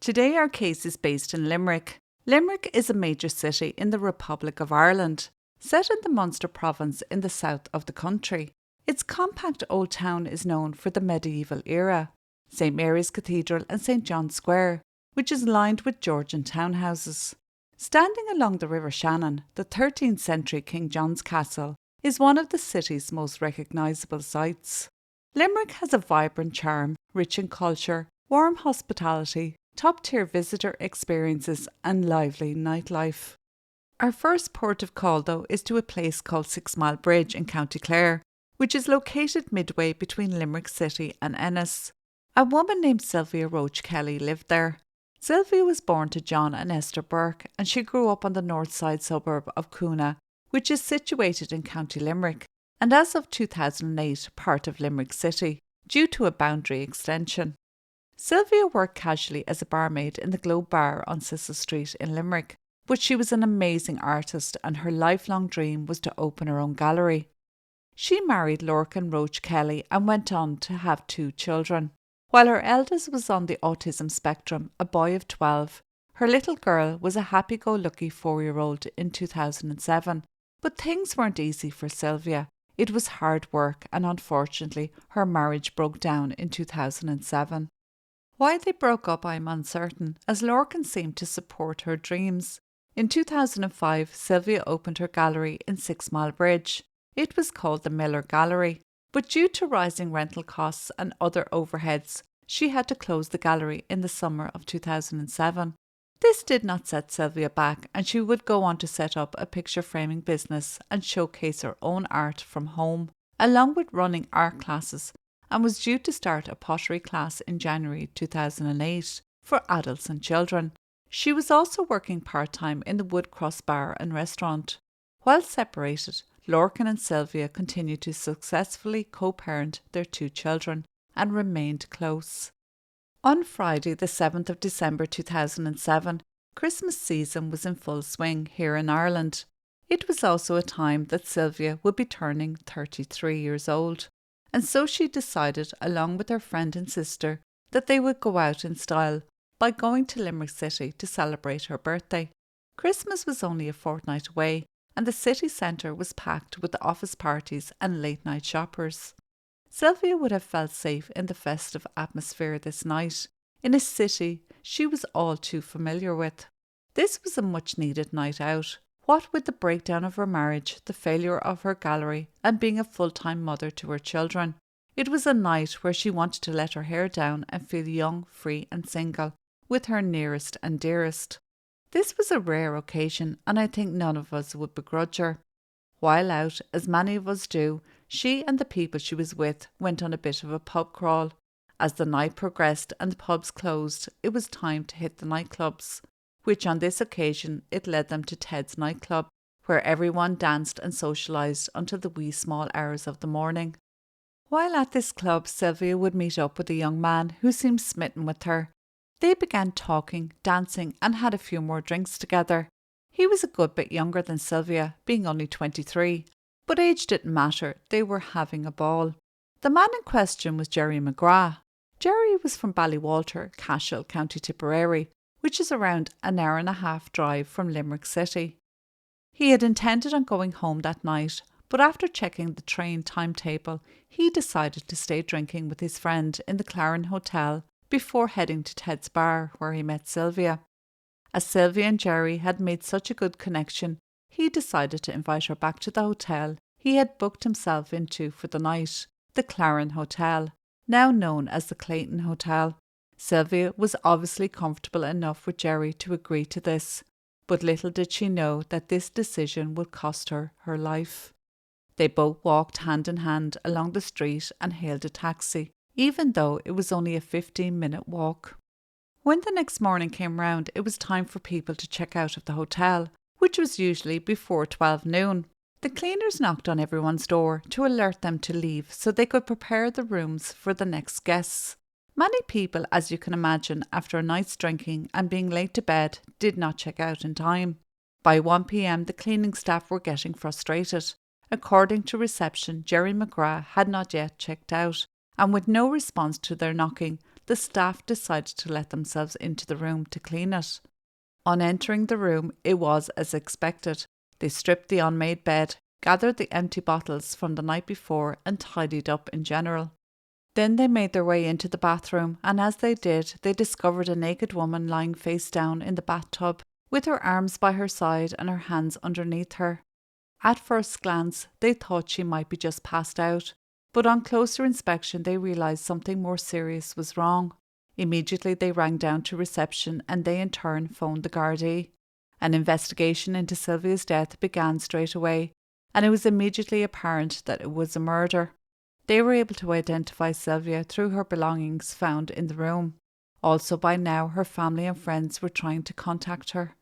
Today our case is based in Limerick. Limerick is a major city in the Republic of Ireland, set in the Munster province in the south of the country. Its compact old town is known for the medieval era, St Mary's Cathedral and St John's Square, which is lined with Georgian townhouses. Standing along the River Shannon, the 13th century King John's Castle is one of the city's most recognisable sights. Limerick has a vibrant charm, rich in culture, warm hospitality, top-tier visitor experiences and lively nightlife. Our first port of call, though, is to a place called 6 Mile Bridge in County Clare, which is located midway between Limerick City and Ennis. A woman named Sylvia Roach Kelly lived there. Sylvia was born to John and Esther Burke, and she grew up on the north side suburb of Coona, which is situated in County Limerick, and as of 2008 part of Limerick City, due to a boundary extension. Sylvia worked casually as a barmaid in the Globe Bar on Cecil Street in Limerick, but she was an amazing artist and her lifelong dream was to open her own gallery. She married Lorcan Roach Kelly and went on to have 2 children. While her eldest was on the autism spectrum, a boy of 12, her little girl was a happy-go-lucky 4-year-old in 2007. But things weren't easy for Sylvia. It was hard work and unfortunately her marriage broke down in 2007. Why they broke up I'm uncertain, as Lorcan seemed to support her dreams. In 2005, Sylvia opened her gallery in 6 Mile Bridge. It was called the Miller Gallery, but due to rising rental costs and other overheads, she had to close the gallery in the summer of 2007. This did not set Sylvia back, and she would go on to set up a picture framing business and showcase her own art from home, along with running art classes, and was due to start a pottery class in January 2008 for adults and children. She was also working part-time in the Woodcross Bar and Restaurant. While separated, Lorcan and Sylvia continued to successfully co-parent their 2 children and remained close. On Friday, the 7th of December 2007, Christmas season was in full swing here in Ireland. It was also a time that Sylvia would be turning 33 years old, and so she decided, along with her friend and sister, that they would go out in style by going to Limerick City to celebrate her birthday. Christmas was only a fortnight away, and the city centre was packed with office parties and late-night shoppers. Sylvia would have felt safe in the festive atmosphere this night, in a city she was all too familiar with. This was a much-needed night out. What with the breakdown of her marriage, the failure of her gallery, and being a full-time mother to her children, it was a night where she wanted to let her hair down and feel young, free and single, with her nearest and dearest. This was a rare occasion, and I think none of us would begrudge her. While out, as many of us do, she and the people she was with went on a bit of a pub crawl. As the night progressed and the pubs closed, it was time to hit the nightclubs, which on this occasion it led them to Ted's nightclub, where everyone danced and socialised until the wee small hours of the morning. While at this club, Sylvia would meet up with a young man who seemed smitten with her. They began talking, dancing and had a few more drinks together. He was a good bit younger than Sylvia, being only 23, but age didn't matter, they were having a ball. The man in question was Jerry McGrath. Jerry was from Ballywalter, Cashel, County Tipperary, which is around an hour-and-a-half drive from Limerick City. He had intended on going home that night, but after checking the train timetable, he decided to stay drinking with his friend in the Claren Hotel before heading to Ted's bar where he met Sylvia. As Sylvia and Jerry had made such a good connection, he decided to invite her back to the hotel he had booked himself into for the night, the Claren Hotel, now known as the Clayton Hotel. Sylvia was obviously comfortable enough with Jerry to agree to this, but little did she know that this decision would cost her her life. They both walked hand in hand along the street and hailed a taxi, even though it was only a 15-minute walk. When the next morning came round, it was time for people to check out of the hotel, which was usually before 12 noon. The cleaners knocked on everyone's door to alert them to leave so they could prepare the rooms for the next guests. Many people, as you can imagine, after a night's drinking and being late to bed, did not check out in time. By 1 p.m, the cleaning staff were getting frustrated. According to reception, Jerry McGrath had not yet checked out, and with no response to their knocking, the staff decided to let themselves into the room to clean it. On entering the room, it was as expected. They stripped the unmade bed, gathered the empty bottles from the night before, and tidied up in general. Then they made their way into the bathroom, and as they did, they discovered a naked woman lying face down in the bathtub, with her arms by her side and her hands underneath her. At first glance, they thought she might be just passed out, but on closer inspection they realised something more serious was wrong. Immediately they rang down to reception and they in turn phoned the Gardaí. An investigation into Sylvia's death began straight away, and it was immediately apparent that it was a murder. They were able to identify Sylvia through her belongings found in the room. Also by now her family and friends were trying to contact her.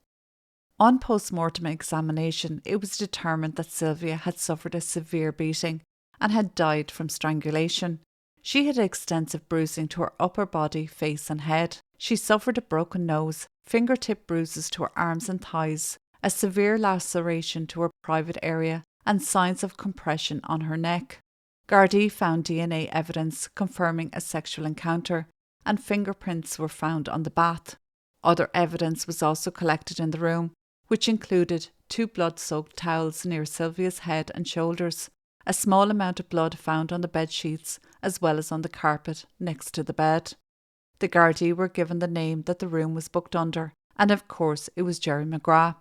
On post-mortem examination, it was determined that Sylvia had suffered a severe beating and had died from strangulation. She had extensive bruising to her upper body, face and head. She suffered a broken nose, fingertip bruises to her arms and thighs, a severe laceration to her private area, and signs of compression on her neck. Gardaí found DNA evidence confirming a sexual encounter, and fingerprints were found on the bath. Other evidence was also collected in the room, which included 2 blood-soaked towels near Sylvia's head and shoulders, a small amount of blood found on the bed sheets as well as on the carpet next to the bed. The Gardaí were given the name that the room was booked under, and of course it was Jerry McGrath.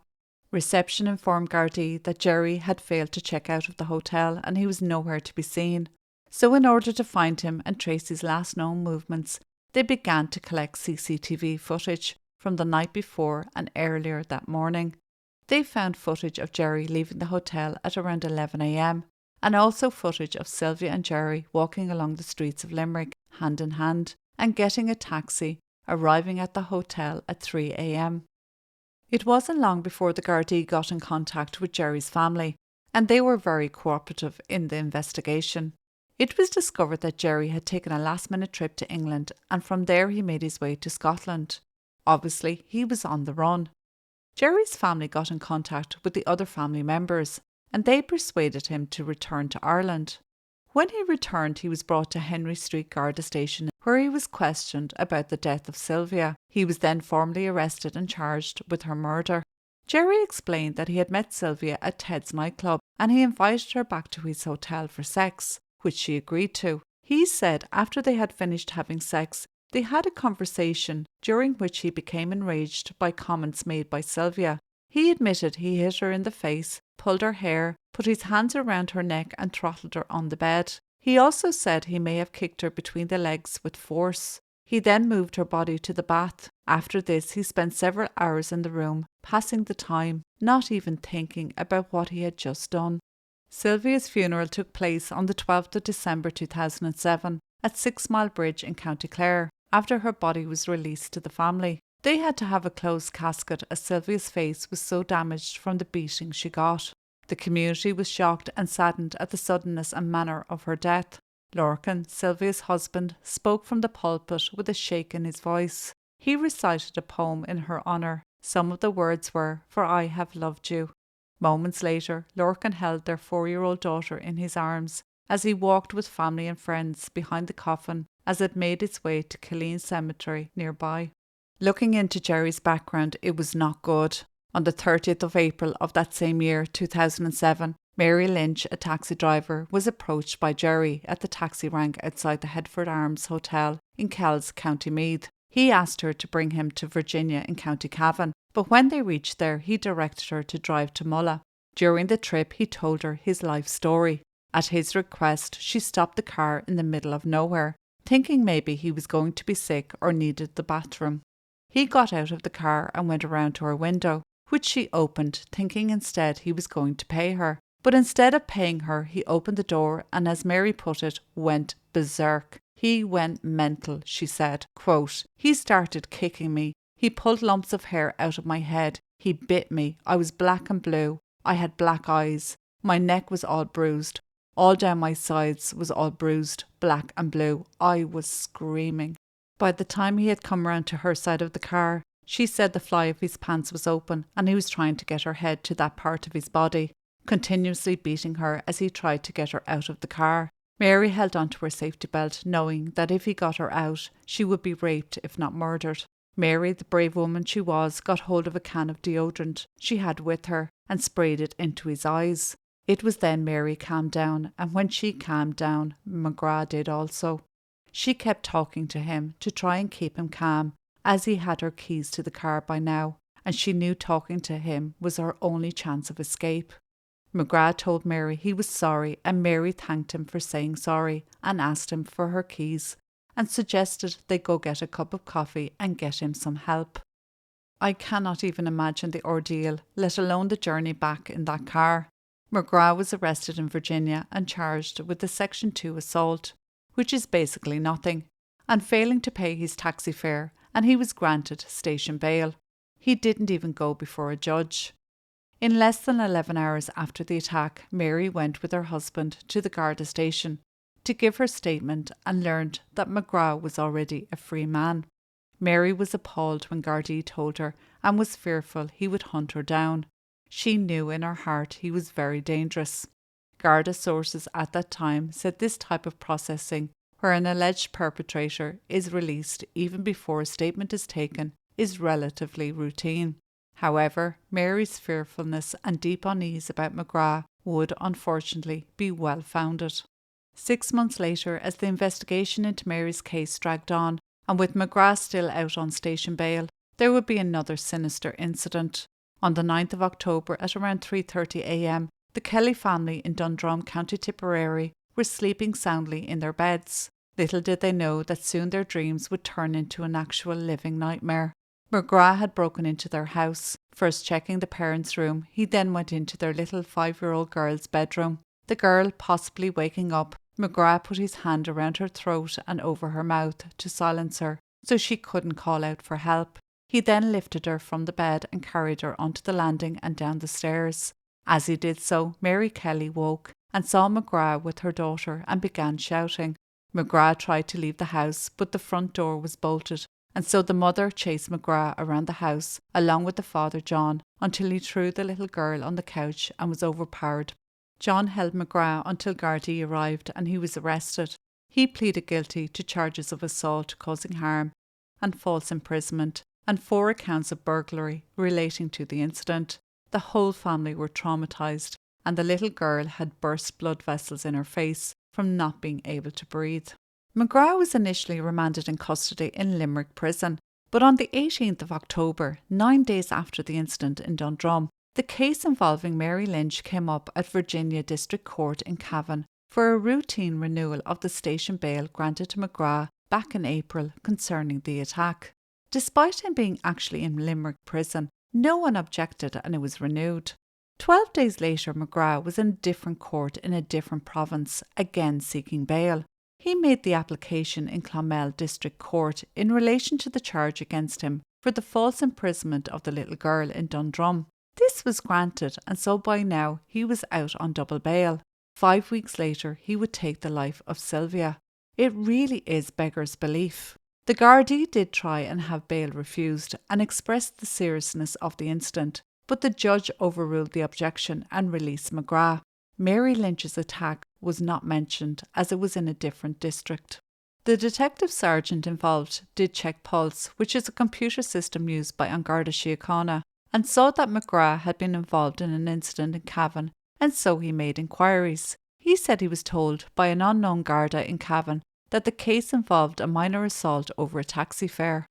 Reception informed Gardaí that Jerry had failed to check out of the hotel and he was nowhere to be seen. So in order to find him and trace his last known movements, they began to collect CCTV footage from the night before and earlier that morning. They found footage of Jerry leaving the hotel at around 11 a.m. and also footage of Sylvia and Jerry walking along the streets of Limerick hand in hand and getting a taxi, arriving at the hotel at 3 a.m. It wasn't long before the Gardaí got in contact with Jerry's family, and they were very cooperative in the investigation. It was discovered that Jerry had taken a last-minute trip to England, and from there he made his way to Scotland. Obviously, he was on the run. Jerry's family got in contact with the other family members, and they persuaded him to return to Ireland. When he returned, he was brought to Henry Street Garda Station, where he was questioned about the death of Sylvia. He was then formally arrested and charged with her murder. Jerry explained that he had met Sylvia at Ted's nightclub, and he invited her back to his hotel for sex, which she agreed to. He said after they had finished having sex, they had a conversation during which he became enraged by comments made by Sylvia. He admitted he hit her in the face, pulled her hair, put his hands around her neck and throttled her on the bed. He also said he may have kicked her between the legs with force. He then moved her body to the bath. After this, he spent several hours in the room, passing the time, not even thinking about what he had just done. Sylvia's funeral took place on the 12th of December 2007 at 6 Mile Bridge in County Clare, after her body was released to the family. They had to have a closed casket as Sylvia's face was so damaged from the beating she got. The community was shocked and saddened at the suddenness and manner of her death. Lorcan, Sylvia's husband, spoke from the pulpit with a shake in his voice. He recited a poem in her honour. Some of the words were, "For I have loved you." Moments later, Lorcan held their 4-year-old daughter in his arms as he walked with family and friends behind the coffin as it made its way to Killeen Cemetery nearby. Looking into Jerry's background, it was not good. On the 30th of April of that same year, 2007, Mary Lynch, a taxi driver, was approached by Jerry at the taxi rank outside the Headford Arms Hotel in Kells, County Meath. He asked her to bring him to Virginia in County Cavan, but when they reached there, he directed her to drive to Mulla. During the trip, he told her his life story. At his request, she stopped the car in the middle of nowhere, thinking maybe he was going to be sick or needed the bathroom. He got out of the car and went around to her window, which she opened, thinking instead he was going to pay her. But instead of paying her, he opened the door and, as Mary put it, went berserk. He went mental, she said. Quote, "He started kicking me. He pulled lumps of hair out of my head. He bit me. I was black and blue. I had black eyes. My neck was all bruised. All down my sides was all bruised, black and blue. I was screaming." By the time he had come round to her side of the car, she said the fly of his pants was open and he was trying to get her head to that part of his body, continuously beating her as he tried to get her out of the car. Mary held onto her safety belt, knowing that if he got her out, she would be raped if not murdered. Mary, the brave woman she was, got hold of a can of deodorant she had with her and sprayed it into his eyes. It was then Mary calmed down, and when she calmed down, McGrath did also. She kept talking to him to try and keep him calm, as he had her keys to the car by now, and she knew talking to him was her only chance of escape. McGrath told Mary he was sorry, and Mary thanked him for saying sorry and asked him for her keys and suggested they go get a cup of coffee and get him some help. I cannot even imagine the ordeal, let alone the journey back in that car. McGrath was arrested in Virginia and charged with the Section 2 assault, which is basically nothing, and failing to pay his taxi fare, and he was granted station bail. He didn't even go before a judge. In less than 11 hours after the attack, Mary went with her husband to the Garda station to give her statement and learned that McGrath was already a free man. Mary was appalled when Gardaí told her and was fearful he would hunt her down. She knew in her heart he was very dangerous. Garda sources at that time said this type of processing, where an alleged perpetrator is released even before a statement is taken, is relatively routine. However, Mary's fearfulness and deep unease about McGrath would, unfortunately, be well founded. 6 months later, as the investigation into Mary's case dragged on, and with McGrath still out on station bail, there would be another sinister incident. On the 9th of October at around 3:30 a.m, the Kelly family in Dundrum, County Tipperary, were sleeping soundly in their beds. Little did they know that soon their dreams would turn into an actual living nightmare. McGrath had broken into their house, first checking the parents' room. He then went into their little 5-year-old girl's bedroom. The girl possibly waking up, McGrath put his hand around her throat and over her mouth to silence her, so she couldn't call out for help. He then lifted her from the bed and carried her onto the landing and down the stairs. As he did so, Mary Kelly woke and saw McGrath with her daughter and began shouting. McGrath tried to leave the house, but the front door was bolted, and so the mother chased McGrath around the house, along with the father John, until he threw the little girl on the couch and was overpowered. John held McGrath until Gardaí arrived and he was arrested. He pleaded guilty to charges of assault causing harm and false imprisonment, and 4 accounts of burglary relating to the incident. The whole family were traumatised, and the little girl had burst blood vessels in her face from not being able to breathe. McGrath was initially remanded in custody in Limerick prison, but on the 18th of October, 9 days after the incident in Dundrum, the case involving Mary Lynch came up at Virginia District Court in Cavan for a routine renewal of the station bail granted to McGrath back in April concerning the attack. Despite him being actually in Limerick prison, no one objected and it was renewed. 12 days later, McGrath was in a different court in a different province, again seeking bail. He made the application in Clonmel District Court in relation to the charge against him for the false imprisonment of the little girl in Dundrum. This was granted, and so by now he was out on double bail. 5 weeks later, he would take the life of Sylvia. It really is beggars belief. The Gardaí did try and have bail refused and expressed the seriousness of the incident, but the judge overruled the objection and released McGrath. Mary Lynch's attack was not mentioned as it was in a different district. The detective sergeant involved did check Pulse, which is a computer system used by An Garda Síochána, and saw that McGrath had been involved in an incident in Cavan, and so he made inquiries. He said he was told by an unknown Garda in Cavan that the case involved a minor assault over a taxi fare.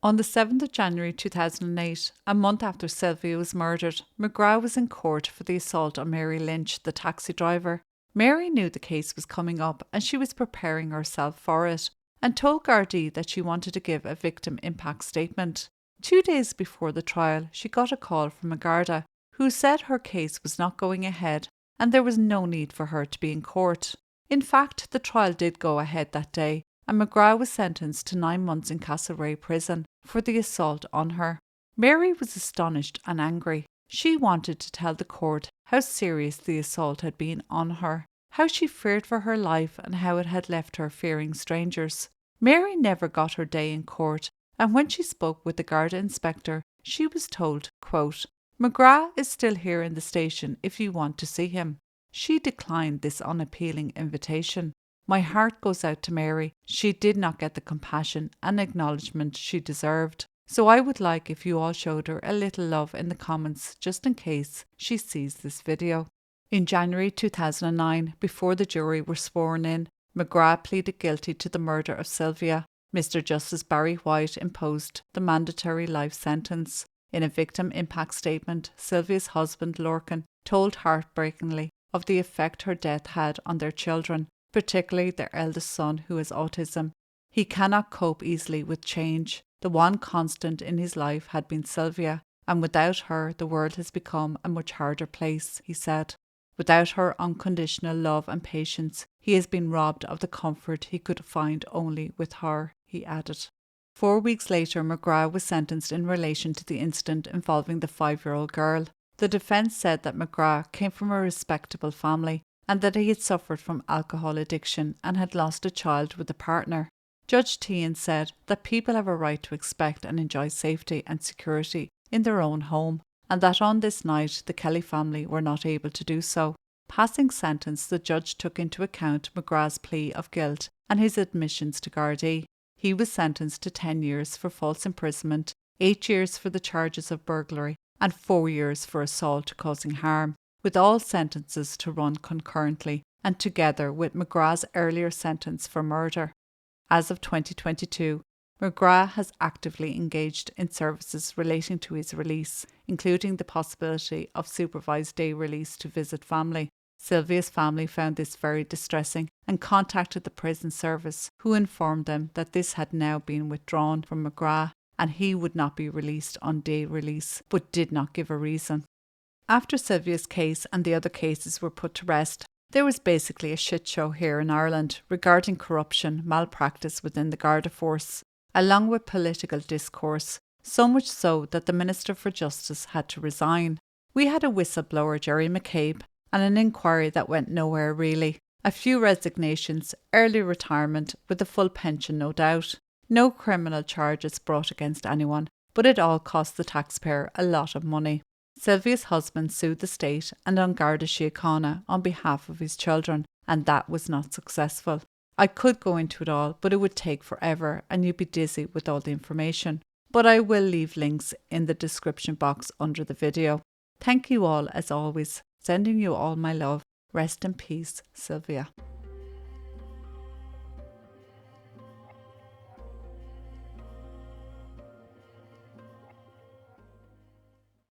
On the 7th of January 2008, a month after Sylvia was murdered, McGrath was in court for the assault on Mary Lynch, the taxi driver. Mary knew the case was coming up and she was preparing herself for it, and told Gardaí that she wanted to give a victim impact statement. 2 days before the trial, she got a call from a Garda who said her case was not going ahead and there was no need for her to be in court. In fact, the trial did go ahead that day, and McGrath was sentenced to 9 months in Castlereagh prison for the assault on her. Mary was astonished and angry. She wanted to tell the court how serious the assault had been on her, how she feared for her life and how it had left her fearing strangers. Mary never got her day in court, and when she spoke with the Garda inspector, she was told, quote, "McGrath is still here in the station if you want to see him." She declined this unappealing invitation. My heart goes out to Mary. She did not get the compassion and acknowledgement she deserved. So I would like if you all showed her a little love in the comments just in case she sees this video. In January 2009, before the jury were sworn in, McGrath pleaded guilty to the murder of Sylvia. Mr. Justice Barry White imposed the mandatory life sentence. In a victim impact statement, Sylvia's husband Lorcan told heartbreakingly of the effect her death had on their children, particularly their eldest son who has autism. He cannot cope easily with change. The one constant in his life had been Sylvia, and without her the world has become a much harder place, he said. Without her unconditional love and patience, he has been robbed of the comfort he could find only with her, he added. 4 weeks later, McGrath was sentenced in relation to the incident involving the 5-year-old girl. The defence said that McGrath came from a respectable family and that he had suffered from alcohol addiction and had lost a child with a partner. Judge Tehan said that people have a right to expect and enjoy safety and security in their own home, and that on this night the Kelly family were not able to do so. Passing sentence, the judge took into account McGrath's plea of guilt and his admissions to Gardaí. He was sentenced to 10 years for false imprisonment, 8 years for the charges of burglary, and 4 years for assault causing harm, with all sentences to run concurrently and together with McGrath's earlier sentence for murder. As of 2022, McGrath has actively engaged in services relating to his release, including the possibility of supervised day release to visit family. Sylvia's family found this very distressing and contacted the prison service, who informed them that this had now been withdrawn from McGrath and he would not be released on day release, but did not give a reason. After Sylvia's case and the other cases were put to rest, there was basically a shit show here in Ireland regarding corruption, malpractice within the Garda force, along with political discourse, so much so that the Minister for Justice had to resign. We had a whistleblower, Jerry McCabe, and an inquiry that went nowhere really. A few resignations, early retirement with a full pension no doubt. No criminal charges brought against anyone, but it all cost the taxpayer a lot of money. Sylvia's husband sued the state and An Garda Síochána on behalf of his children, and that was not successful. I could go into it all, but it would take forever and you'd be dizzy with all the information. But I will leave links in the description box under the video. Thank you all as always. Sending you all my love. Rest in peace, Sylvia.